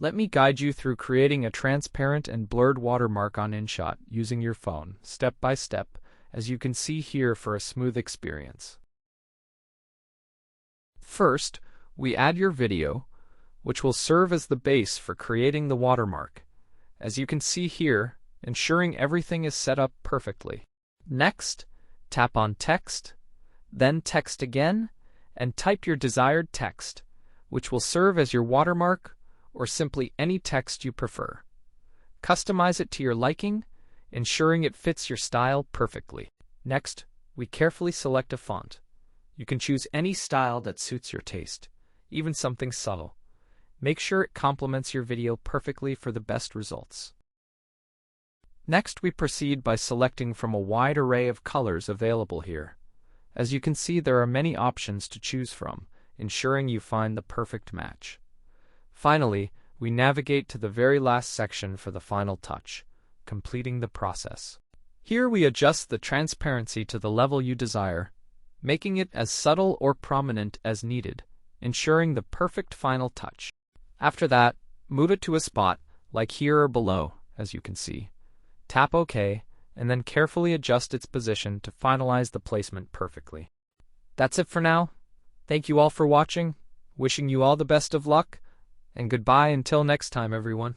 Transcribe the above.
Let me guide you through creating a transparent and blurred watermark on InShot using your phone, step by step, as you can see here for a smooth experience. First, we add your video, which will serve as the base for creating the watermark, as you can see here, ensuring everything is set up perfectly. Next, tap on Text, then Text again, and type your desired text, which will serve as your watermark or simply any text you prefer. Customize it to your liking, ensuring it fits your style perfectly. Next, we carefully select a font. You can choose any style that suits your taste, even something subtle. Make sure it complements your video perfectly for the best results. Next, we proceed by selecting from a wide array of colors available here. As you can see, there are many options to choose from, ensuring you find the perfect match. Finally, we navigate to the very last section for the final touch, completing the process. Here we adjust the transparency to the level you desire, making it as subtle or prominent as needed, ensuring the perfect final touch. After that, move it to a spot, like here or below, as you can see. Tap OK, and then carefully adjust its position to finalize the placement perfectly. That's it for now. Thank you all for watching, wishing you all the best of luck, and goodbye until next time, everyone.